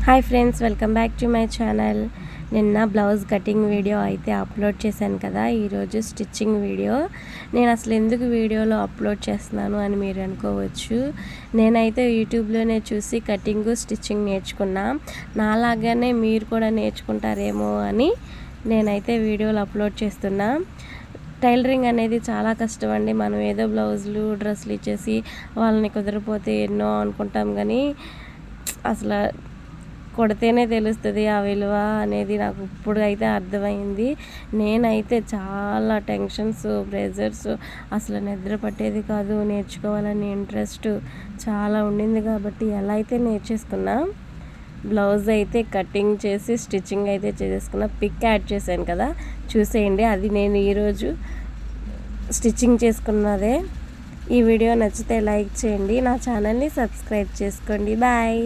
Hi friends, welcome back to my channel. నిన్న blouse cutting video అయితే upload చేశాను కదా. ఈరోజు స్టిచ్చింగ్ వీడియో. నేను అసలు ఎందుకు వీడియోలో అప్లోడ్ చేస్తున్నాను అని మీరు అనుకోవచ్చు. నేనైతే యూట్యూబ్లోనే చూసి కటింగ్ స్టిచ్చింగ్ నేర్చుకున్నా. నాలాగానే మీరు కూడా నేర్చుకుంటారేమో అని నేనైతే వీడియోలు అప్లోడ్ చేస్తున్నా. టైలరింగ్ అనేది చాలా కష్టం అండి. మనం ఏదో బ్లౌజులు డ్రెస్సులు ఇచ్చేసి వాళ్ళని కుదరపోతే ఎన్నో అనుకుంటాం, కానీ అసలు కొడితేనే తెలుస్తుంది ఆ విలువ అనేది. నాకు ఇప్పుడు అయితే అర్థమైంది. నేనైతే చాలా టెన్షన్స్, ప్రెజర్స్, అసలు నిద్ర పట్టేది కాదు. నేర్చుకోవాలని ఇంట్రెస్ట్ చాలా ఉండింది కాబట్టి ఎలా అయితే నేర్చేసుకున్నా. బ్లౌజ్ అయితే కటింగ్ చేసి స్టిచ్చింగ్ అయితే చేసేసుకున్నా. పిక్ యాడ్ చేశాను కదా, చూసేయండి. అది నేను ఈరోజు స్టిచ్చింగ్ చేసుకున్నదే. ఈ వీడియో నచ్చితే లైక్ చేయండి, నా ఛానల్ని సబ్స్క్రైబ్ చేసుకోండి. బాయ్.